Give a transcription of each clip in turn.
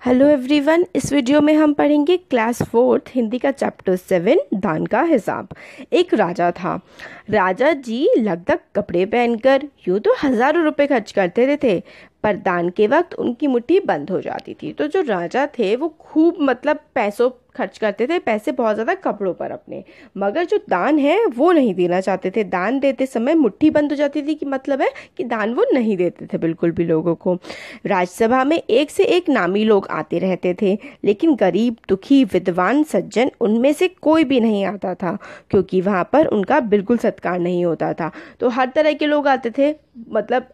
Hello everyone, इस video में हम पढ़ेंगे क्लास 4th हिंदी का चैप्टर 7 दान का हिसाब। एक राजा था। राजा जी लगभग कपड़े पहनकर यूँ तो हज़ारों रुपए खर्च करते थे, पर दान के वक्त उनकी मुट्ठी बंद हो जाती थी। तो जो राजा थे वो खूब पैसों खर्च करते थे, पैसे बहुत ज़्यादा कपड़ों पर अपने, मगर जो दान है वो नहीं देना चाहते थे। दान देते समय मुट्ठी बंद हो जाती थी कि मतलब है कि दान वो नहीं देते थे बिल्कुल भी लोगों को। राजसभा में एक से एक नामी लोग आते रहते थे, लेकिन गरीब, दुखी, विद्वान, सज्जन उनमें से कोई भी नहीं आता था, क्योंकि वहाँ पर उनका बिल्कुल सत्कार नहीं होता था। तो हर तरह के लोग आते थे,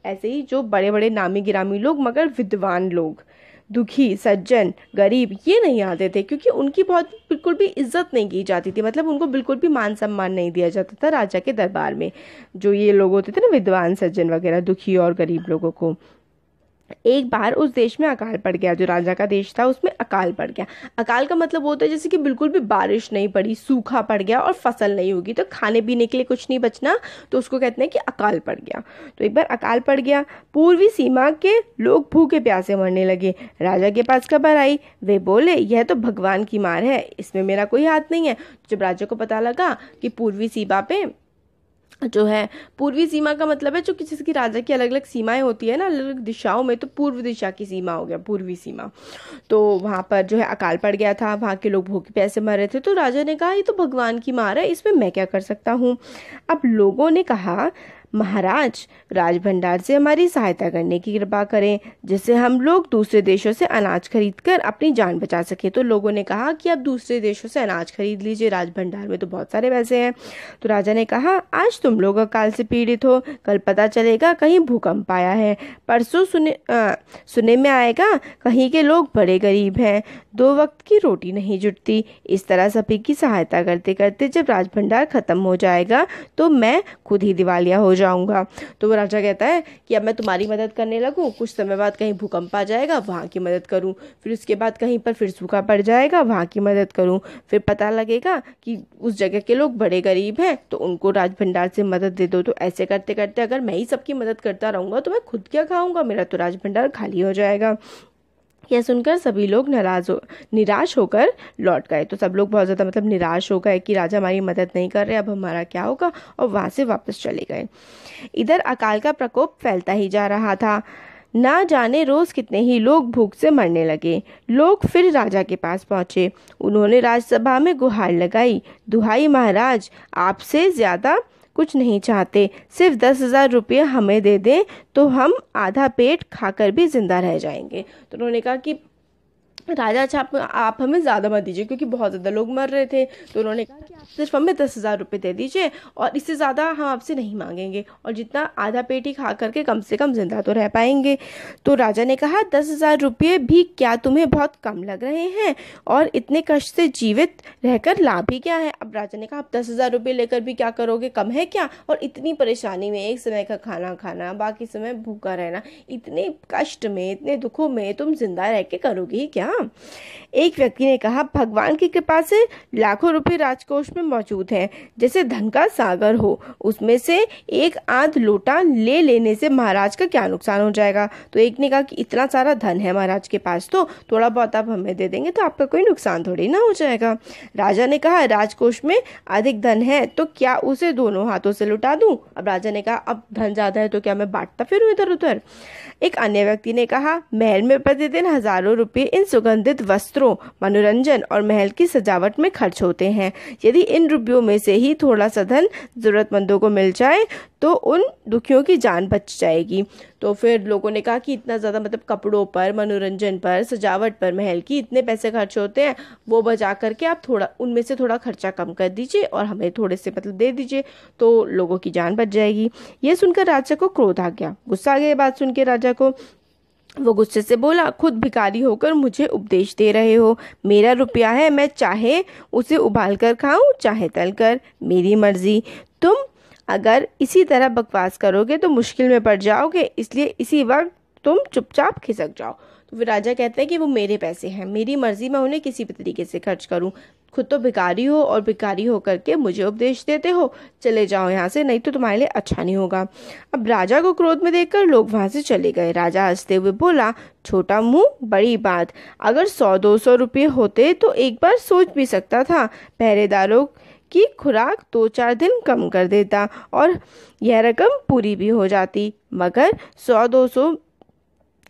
ऐसे ही जो बड़े बड़े नामी गिरामी लोग, मगर विद्वान लोग, दुखी, सज्जन, गरीब ये नहीं आते थे, क्योंकि उनकी बहुत बिल्कुल भी इज्जत नहीं की जाती थी। उनको बिल्कुल भी मान सम्मान नहीं दिया जाता था राजा के दरबार में। जो ये लोग होते थे ना, विद्वान, सज्जन वगैरह, दुखी और गरीब लोगों को। एक बार उस देश में अकाल पड़ गया। जो राजा का देश था उसमें अकाल पड़ गया। अकाल का मतलब होता है जैसे कि बिल्कुल भी बारिश नहीं पड़ी, सूखा पड़ गया और फसल नहीं होगी, तो खाने पीने के लिए कुछ नहीं बचना, तो उसको कहते हैं कि अकाल पड़ गया। तो एक बार अकाल पड़ गया। पूर्वी सीमा के लोग भूखे प्यासे मरने लगे। राजा के पास खबर आई। वे बोले, यह तो भगवान की मार है, इसमें मेरा कोई हाथ नहीं है। जब राजा को पता लगा कि पूर्वी सीमा पे जो है, पूर्वी सीमा का मतलब है जो किसी की राजा की अलग अलग सीमाएं होती है ना, अलग अलग दिशाओं में, तो पूर्व दिशा की सीमा हो गया पूर्वी सीमा। तो वहाँ पर जो है अकाल पड़ गया था, वहाँ के लोग भूखे प्यासे मर रहे थे। तो राजा ने कहा, ये तो भगवान की मार है, इसमें मैं क्या कर सकता हूँ। अब लोगों ने कहा, महाराज, राज भंडार से हमारी सहायता करने की कृपा करें, जिससे हम लोग दूसरे देशों से अनाज खरीदकर अपनी जान बचा सके। तो लोगों ने कहा कि आप दूसरे देशों से अनाज खरीद लीजिए, राज भंडार में तो बहुत सारे पैसे हैं। तो राजा ने कहा, आज तुम लोग अकाल से पीड़ित हो, कल पता चलेगा कहीं भूकंप आया है, परसों सुने में आएगा कहीं के लोग बड़े गरीब हैं, 2 वक्त की रोटी नहीं जुटती। इस तरह सभी की सहायता करते करते जब राज भंडार खत्म हो जाएगा तो मैं खुद ही दिवालिया हो जाऊंगा। तो वो राजा कहता है कि अब मैं तुम्हारी मदद करने लगूं, कुछ समय बाद कहीं भूकंप आ जाएगा, वहां की मदद करूं, फिर उसके बाद कहीं पर फिर सूखा पड़ जाएगा, वहां की मदद करूं, फिर पता लगेगा कि उस जगह के लोग बड़े गरीब हैं तो उनको राज भंडार से मदद दे दो। तो ऐसे करते करते अगर मैं ही सबकी मदद करता रहूंगा तो मैं खुद क्या खाऊंगा, मेरा तो राज भंडार खाली हो जाएगा। यह सुनकर सभी लोग निराश होकर लौट गए। तो सब लोग बहुत ज़्यादा निराश हो गए कि राजा हमारी मदद नहीं कर रहे, अब हमारा क्या होगा, और वहाँ से वापस चले गए। इधर अकाल का प्रकोप फैलता ही जा रहा था। ना जाने रोज कितने ही लोग भूख से मरने लगे। लोग फिर राजा के पास पहुंचे। उन्होंने राजसभा में गुहार लगाई, दुहाई महाराज, आपसे ज्यादा कुछ नहीं चाहते, सिर्फ 10,000 रुपये हमें दे दें तो हम आधा पेट खाकर भी जिंदा रह जाएंगे। तो उन्होंने कहा कि राजा, अच्छा आप हमें ज़्यादा मत दीजिए, क्योंकि बहुत ज़्यादा लोग मर रहे थे। तो उन्होंने कहा कि आप सिर्फ हमें 10,000 रुपये दे दीजिए, और इससे ज़्यादा हम आपसे नहीं मांगेंगे, और जितना आधा पेट ही खा करके कम से कम जिंदा तो रह पाएंगे। तो राजा ने कहा, 10,000 रुपये भी क्या तुम्हें बहुत कम लग रहे हैं, और इतने कष्ट से जीवित रहकर लाभ ही क्या है। अब राजा ने कहा, आप 10,000 रुपये लेकर भी क्या करोगे, कम है क्या, और इतनी परेशानी में एक समय का खाना खाना, बाकी समय भूखा रहना, इतने कष्ट में, इतने दुखों में तुम जिंदा रह के करोगे ही क्या। एक व्यक्ति ने कहा, भगवान की कृपा से लाखों रुपए राजकोष में मौजूद हैं, जैसे धन का सागर हो, उसमें से एक आध लोटा ले लेने से महाराज का क्या नुकसान हो जाएगा। तो एक ने कहा कि इतना सारा धन है महाराज के पास, तो थोड़ा बहुत आप हमें दे देंगे तो आपका कोई नुकसान थोड़ी ना हो जाएगा। राजा ने कहा, राजकोष में अधिक धन है तो क्या उसे दोनों हाथों से लुटा दूं। अब राजा ने कहा, अब धन ज्यादा है तो क्या मैं बांटता फिरूं इधर उधर। एक अन्य व्यक्ति ने कहा, महल में प्रतिदिन हजारों रुपए इन सुगंधित वस्त्रों, मनोरंजन और महल की सजावट में खर्च होते हैं। यदि इन रुपयों में से ही थोड़ा सा धन जरूरतमंदों को मिल जाए तो उन दुखियों की जान बच जाएगी। तो फिर लोगों ने कहा कि इतना ज़्यादा कपड़ों पर, मनोरंजन पर, सजावट पर महल की इतने पैसे खर्च होते हैं, वो बचा करके आप थोड़ा उनमें से थोड़ा खर्चा कम कर दीजिए और हमें थोड़े से दे दीजिए, तो लोगों की जान बच जाएगी। ये सुनकर राजा को क्रोध आ गया, गुस्सा आ गया ये बात सुन के राजा को। वो गुस्से से बोला, खुद भिखारी होकर मुझे उपदेश दे रहे हो, मेरा रुपया है, मैं चाहे उसे उबाल कर खाऊं चाहे तल कर, मेरी मर्जी। तुम अगर इसी तरह बकवास करोगे तो मुश्किल में पड़ जाओगे, इसलिए इसी वक्त तुम चुपचाप खिसक जाओ। तो फिर राजा कहते हैं कि वो मेरे पैसे हैं, मेरी मर्जी, मैं उन्हें किसी भी तरीके से खर्च करूं, खुद तो भिखारी हो और भिखारी होकर के मुझे उपदेश देते हो। चले जाओ यहाँ से, नहीं तो तुम्हारे लिए अच्छा नहीं होगा। अब राजा को क्रोध में देखकर लोग वहां से चले गए। राजा हंसते हुए बोला, छोटा मुंह बड़ी बात, अगर 100-200 रुपये होते तो एक बार सोच भी सकता था। पहरेदारों की खुराक 2-4 दिन कम कर देता और यह रकम पूरी भी हो जाती, मगर 100-200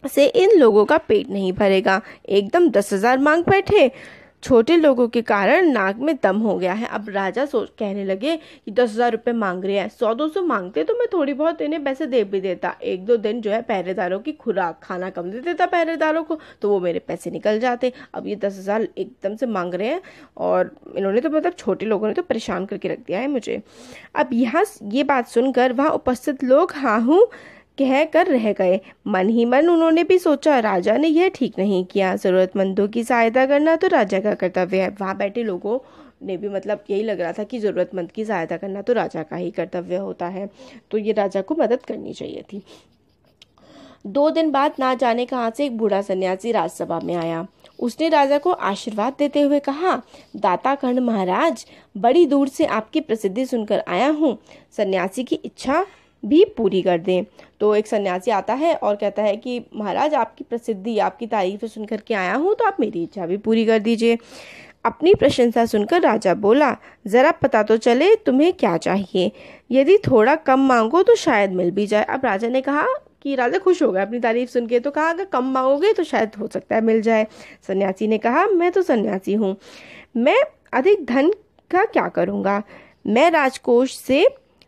से इन लोगों का पेट नहीं भरेगा। एकदम 10,000 मांग बैठे। छोटे लोगों के कारण नाक में दम हो गया है। अब राजा कहने लगे कि 10,000 रुपये मांग रहे हैं, 100-200 मांगते तो मैं थोड़ी बहुत इन्हें पैसे दे भी देता। 1-2 दिन जो है पहरेदारों की खुराक खाना कम दे देता पहरेदारों को, तो वो मेरे पैसे निकल जाते। अब ये 10,000 एकदम से मांग रहे हैं और इन्होंने तो मतलब छोटे लोगों ने तो परेशान करके रख दिया है मुझे। अब यहाँ ये बात सुनकर वहाँ उपस्थित लोग हाँ हूँ कह कर रह गए। मन ही मन उन्होंने भी सोचा, राजा ने यह ठीक नहीं किया। जरूरतमंदों की सहायता करना तो राजा का कर्तव्य है। वहां बैठे लोगों ने भी मतलब यही लग रहा था कि जरूरतमंद की सहायता करना तो राजा का ही कर्तव्य होता है, तो ये राजा को मदद करनी चाहिए थी। 2 दिन बाद ना जाने कहां से एक बूढ़ा सन्यासी राजसभा में आया। उसने राजा को आशीर्वाद देते हुए कहा, दाता कर्ण महाराज, बड़ी दूर से आपकी प्रसिद्धि सुनकर आया हूँ, सन्यासी की इच्छा भी पूरी कर दें। तो एक सन्यासी आता है और कहता है कि महाराज, आपकी प्रसिद्धि, आपकी तारीफें सुनकर के आया हूँ, तो आप मेरी इच्छा भी पूरी कर दीजिए। अपनी प्रशंसा सुनकर राजा बोला, जरा पता तो चले तुम्हें क्या चाहिए, यदि थोड़ा कम मांगो तो शायद मिल भी जाए। अब राजा ने कहा कि राजा खुश हो गया अपनी तारीफ सुन के, तो कहा अगर कम मांगोगे तो शायद हो सकता है मिल जाए। सन्यासी ने कहा, मैं तो सन्यासी हूँ, मैं अधिक धन का क्या करूँगा, मैं राजकोष से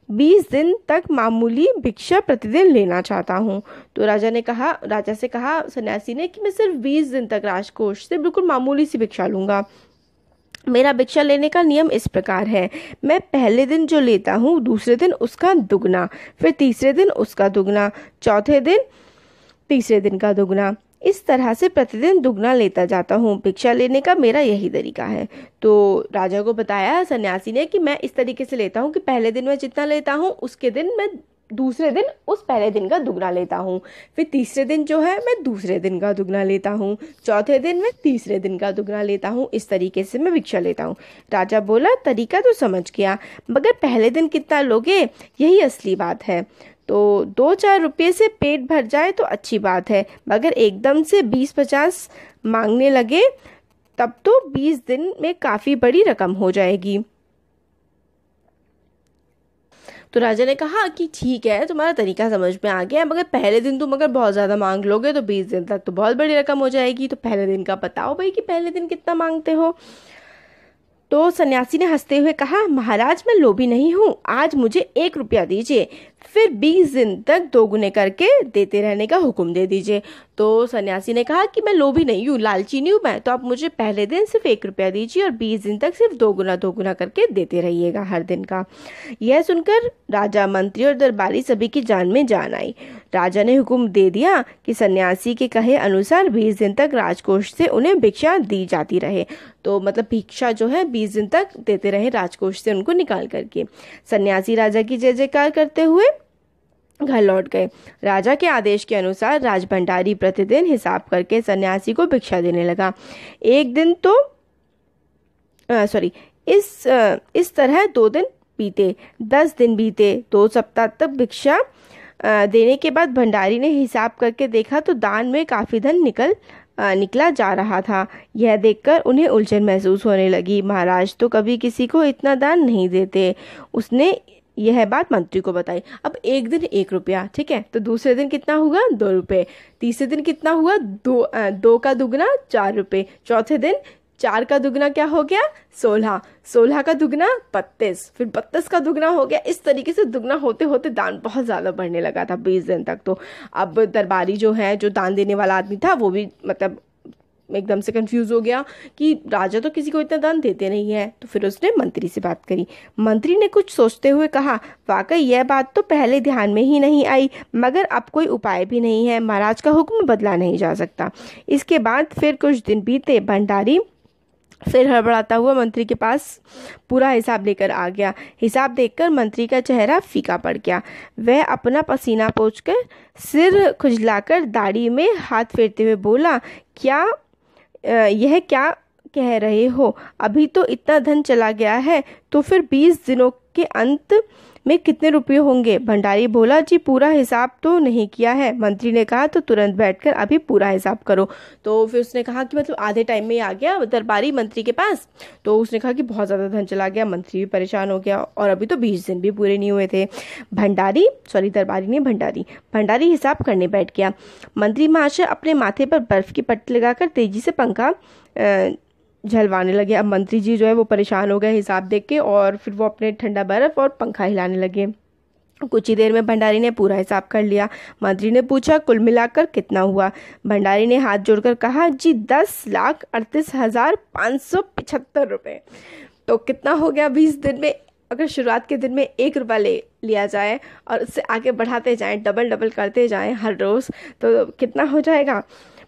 20 दिन तक मामूली भिक्षा प्रतिदिन लेना चाहता हूँ। तो राजा से कहा सन्यासी ने कि मैं सिर्फ 20 दिन तक राजकोष से बिल्कुल मामूली सी भिक्षा लूंगा। मेरा भिक्षा लेने का नियम इस प्रकार है, मैं पहले दिन जो लेता हूँ दूसरे दिन उसका दुगना, फिर तीसरे दिन उसका दुगना, चौथे दिन तीसरे दिन का दुगना, इस तरह से प्रतिदिन दुगना लेता जाता हूँ। भिक्षा लेने का मेरा यही तरीका है। तो राजा को बताया सन्यासी ने कि मैं इस तरीके से लेता हूँ कि पहले दिन मैं जितना लेता हूँ उसके दिन मैं दूसरे दिन उस पहले दिन का दुगना लेता हूँ, फिर तीसरे दिन जो है मैं दूसरे दिन का दुगना लेता हूँ, चौथे दिन मैं तीसरे दिन का दुगना लेता हूँ, इस तरीके से मैं भिक्षा लेता हूँ। राजा बोला, तरीका तो समझ गया, मगर पहले दिन कितना लोगे, यही असली बात है। तो 2-4 रुपये से पेट भर जाए तो अच्छी बात है, मगर एकदम से 20-50 मांगने लगे तब तो 20 दिन में काफ़ी बड़ी रकम हो जाएगी। तो राजा ने कहा कि ठीक है, तुम्हारा तरीका समझ में आ गया, मगर पहले दिन तुम अगर बहुत ज़्यादा मांग लोगे तो 20 दिन तक तो बहुत बड़ी रकम हो जाएगी। तो पहले दिन का बताओ भाई कि पहले दिन कितना मांगते हो। तो सन्यासी ने हंसते हुए कहा, महाराज मैं लोभी नहीं हूँ, आज मुझे 1 रुपया दीजिए, फिर 20 दिन तक 2 गुने करके देते रहने का हुक्म दे दीजिए। तो सन्यासी ने कहा कि मैं लोभी नहीं हूँ, लालची नहीं हूँ मैं, तो आप मुझे पहले दिन सिर्फ 1 रुपया दीजिए और 20 दिन तक सिर्फ 2 गुना करके देते रहिएगा हर दिन का। यह सुनकर राजा, मंत्री और दरबारी सभी की जान में जान आई। राजा ने हुक्म दे दिया कि सन्यासी के कहे अनुसार 20 दिन तक राजकोष से उन्हें भिक्षा दी जाती रहे। तो मतलब भिक्षा जो है 20 दिन तक देते रहे राजकोष से उनको निकाल करके। सन्यासी राजा की जय जयकार करते हुए घर लौट गए। राजा के आदेश के अनुसार राजभंडारी प्रतिदिन हिसाब करके सन्यासी को भिक्षा देने लगा। एक दिन तो इस तरह 2 दिन बीते, 10 दिन बीते, 2 सप्ताह तक भिक्षा देने के बाद भंडारी ने हिसाब करके देखा तो दान में काफी धन निकला जा रहा था। यह देखकर उन्हें उलझन महसूस होने लगी। महाराज तो कभी किसी को इतना दान नहीं देते। उसने यह बात मंत्री को बताई। अब एक दिन 1 रुपया, ठीक है, तो दूसरे दिन कितना हुआ 2 रुपये, तीसरे दिन कितना हुआ 2 का दुगना 4 रुपये, चौथे दिन 4 का दुगना क्या हो गया 16, 16 का दुगना 32, फिर 32 का दुगना हो गया। इस तरीके से दुगना होते होते दान बहुत ज़्यादा बढ़ने लगा था 20 दिन तक। तो अब दरबारी जो है, जो दान देने वाला आदमी था, वो भी मतलब एकदम से कंफ्यूज हो गया कि राजा तो किसी को इतना दान देते नहीं है। तो फिर उसने मंत्री से बात करी। मंत्री ने कुछ सोचते हुए कहा, वाकई यह बात तो पहले ध्यान में ही नहीं आई, मगर अब कोई उपाय भी नहीं है, महाराज का हुक्म बदला नहीं जा सकता। इसके बाद फिर कुछ दिन बीते। भंडारी फिर हड़बड़ाता हुआ मंत्री के पास पूरा हिसाब लेकर आ गया। हिसाब देखकर मंत्री का चेहरा फीका पड़ गया। वह अपना पसीना पोंछकर, सिर खुजलाकर, दाढ़ी में हाथ फेरते हुए बोला, यह क्या कह रहे हो? अभी तो इतना धन चला गया है, तो फिर 20 दिनों के अंत में कितने रुपये होंगे? भंडारी बोला, जी पूरा हिसाब तो नहीं किया है। मंत्री ने कहा, तो तुरंत बैठकर अभी पूरा हिसाब करो। तो फिर उसने कहा कि मतलब आधे टाइम में आ गया दरबारी मंत्री के पास। तो उसने कहा कि बहुत ज़्यादा धन चला गया। मंत्री भी परेशान हो गया और अभी तो 20 दिन भी पूरे नहीं हुए थे। भंडारी हिसाब करने बैठ गया। मंत्री महाशय अपने माथे पर बर्फ की पट्टी लगाकर तेजी से पंखा झलवाने लगे। अब मंत्री जी जो है वो परेशान हो गए हिसाब देख के, और फिर वो अपने ठंडा बर्फ और पंखा हिलाने लगे। कुछ ही देर में भंडारी ने पूरा हिसाब कर लिया। मंत्री ने पूछा, कुल मिलाकर कितना हुआ? भंडारी ने हाथ जोड़कर कहा, जी 10,38,575 रुपये। तो कितना हो गया 20 दिन में? अगर शुरुआत के दिन में 1 रुपया ले लिया जाए और उससे आगे बढ़ाते जाएं, डबल करते जाएं हर रोज़, तो कितना हो जाएगा?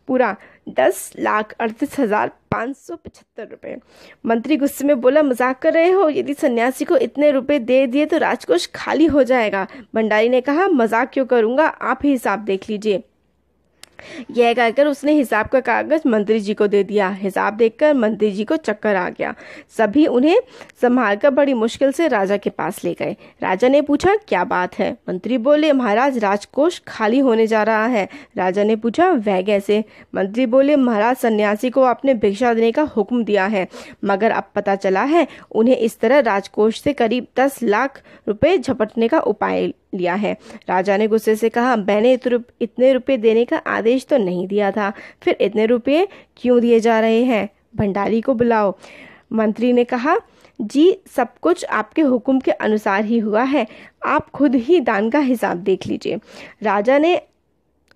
पूरा 10,38,575 रुपये। मंत्री गुस्से में बोला, मजाक कर रहे हो? यदि सन्यासी को इतने रुपए दे दिए तो राजकोष खाली हो जाएगा। भंडारी ने कहा, मजाक क्यों करूंगा, आप ही हिसाब देख लीजिए। यह कहकर उसने हिसाब का कागज मंत्री जी को दे दिया। हिसाब देखकर मंत्री जी को चक्कर आ गया। सभी उन्हें संभालकर बड़ी मुश्किल से राजा के पास ले गए। राजा ने पूछा, क्या बात है? मंत्री बोले, महाराज राजकोष खाली होने जा रहा है। राजा ने पूछा, वह कैसे? मंत्री बोले, महाराज सन्यासी को आपने भिक्षा देने का हुक्म दिया है, मगर अब पता चला है उन्हें इस तरह राजकोष से करीब 10 लाख रुपए झपटने का उपाय लिया है। राजा ने गुस्से से कहा, मैंने इतने रुपए देने का आदेश तो नहीं दिया था, फिर इतने रुपए क्यों दिए जा रहे हैं? भंडारी को बुलाओ। मंत्री ने कहा, जी सब कुछ आपके हुक्म के अनुसार ही हुआ है, आप खुद ही दान का हिसाब देख लीजिए। राजा ने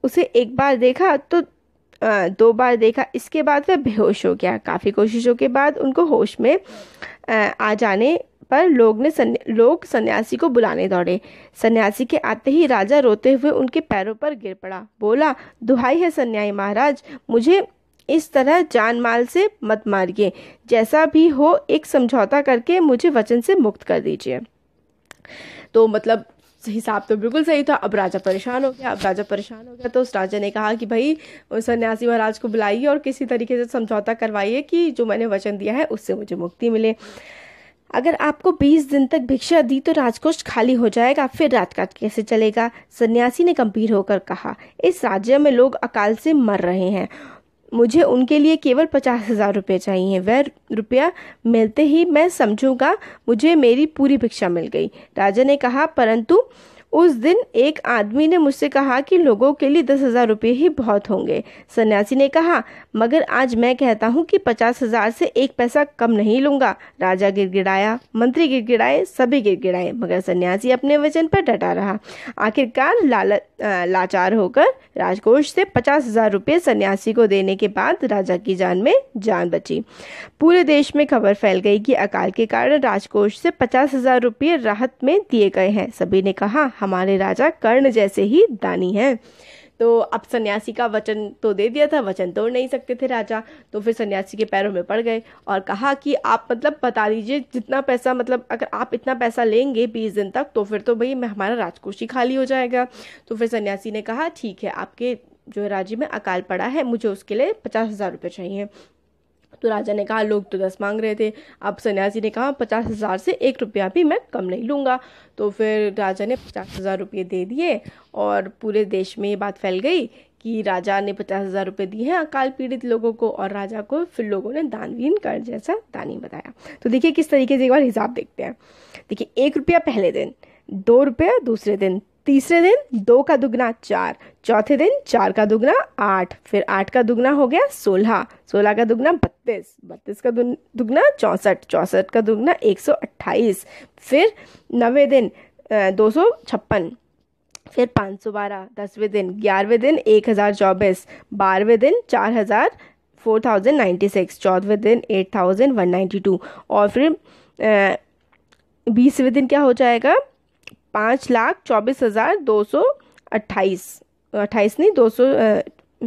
उसे एक बार देखा तो 2 बार देखा, इसके बाद वह बेहोश हो गया। काफी कोशिशों के बाद उनको होश में आ जाने पर लोग सन्यासी को बुलाने दौड़े। सन्यासी के आते ही राजा रोते हुए उनके पैरों पर गिर पड़ा। बोला, दुहाई है सन्यासी महाराज, मुझे इस तरह जान माल से मत मारिए, जैसा भी हो एक समझौता करके मुझे वचन से मुक्त कर दीजिए। तो मतलब हिसाब तो बिल्कुल सही था। अब राजा परेशान हो गया। तो उस राजा ने कहा कि भाई सन्यासी महाराज को बुलाइए और किसी तरीके से समझौता करवाइए कि जो मैंने वचन दिया है उससे मुझे मुक्ति मिले। अगर आपको 20 दिन तक भिक्षा दी तो राजकोष खाली हो जाएगा, फिर राजकाज कैसे चलेगा? सन्यासी ने गंभीर होकर कहा, इस राज्य में लोग अकाल से मर रहे हैं, मुझे उनके लिए केवल 50,000 रुपये चाहिए। वह रुपया मिलते ही मैं समझूंगा मुझे मेरी पूरी भिक्षा मिल गई। राजा ने कहा, परंतु उस दिन एक आदमी ने मुझसे कहा कि लोगों के लिए 10,000 रुपये ही बहुत होंगे। सन्यासी ने कहा, मगर आज मैं कहता हूँ कि 50,000 से 1 पैसा कम नहीं लूंगा। राजा गिड़गिड़ाया, मंत्री गिड़गिड़ाए, सभी गिड़गिड़ाए, मगर सन्यासी अपने वचन पर डटा रहा। आखिरकार लाचार होकर राजकोष से 50,000 रुपये सन्यासी को देने के बाद राजा की जान में जान बची। पूरे देश में खबर फैल गई कि अकाल के कारण राजकोष से 50,000 रुपये राहत में दिए गए हैं। सभी ने कहा, हमारे राजा कर्ण जैसे ही दानी हैं। तो अब सन्यासी का वचन तो दे दिया था, वचन तोड़ नहीं सकते थे राजा। तो फिर सन्यासी के पैरों में पड़ गए और कहा कि आप मतलब बता दीजिए जितना पैसा, मतलब अगर आप इतना पैसा लेंगे 20 दिन तक तो फिर तो भाई हमारा राजकोष ही खाली हो जाएगा। तो फिर सन्यासी ने कहा, ठीक है, आपके जो राज्य में अकाल पड़ा है मुझे उसके लिए 50,000 रुपये चाहिए। तो राजा ने कहा, लोग तो 10 मांग रहे थे। अब सन्यासी ने कहा, 50,000 से 1 रुपया भी मैं कम नहीं लूँगा। तो फिर राजा ने 50,000 रुपये दे दिए और पूरे देश में ये बात फैल गई कि राजा ने 50,000 रुपये दिए हैं अकाल पीड़ित लोगों को, और राजा को फिर लोगों ने दानवीन कर जैसा दानी बताया। तो देखिए किस तरीके से एक बार हिसाब देखते हैं। देखिए 1 रुपया पहले दिन, 2 रुपया दूसरे दिन, तीसरे दिन 2 का दुगना 4, चौथे दिन 4 का दुगना 8, फिर 8 का दुगना हो गया 16, 16 का दुगना 32, 32 का दुगना 64, 64 का दुगना 128, फिर 90 दिन 256, फिर 512, 10वें दिन, 11वें दिन 1024, 12वें दिन 4096, 14वें दिन 8192 और फिर 20वें दिन क्या हो जाएगा 5,24,228, 28 नहीं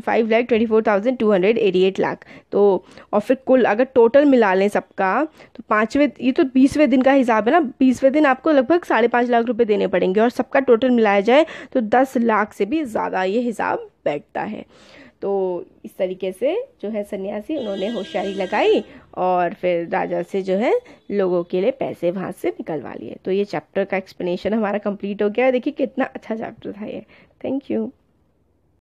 5,24,288 लाख। तो और फिर कुल अगर टोटल मिला लें सबका तो 5वें, ये तो 20वें दिन का हिसाब है ना, 20वें दिन आपको लगभग 5.5 लाख रुपए देने पड़ेंगे और सबका टोटल मिलाया जाए तो 10 लाख से भी ज़्यादा ये हिसाब बैठता है। तो इस तरीके से जो है सन्यासी उन्होंने होशियारी लगाई और फिर राजा से जो है लोगों के लिए पैसे वहाँ से निकलवा लिए। तो ये चैप्टर का एक्सप्लेनेशन हमारा कंप्लीट हो गया। देखिए कितना अच्छा चैप्टर था ये। Thank you.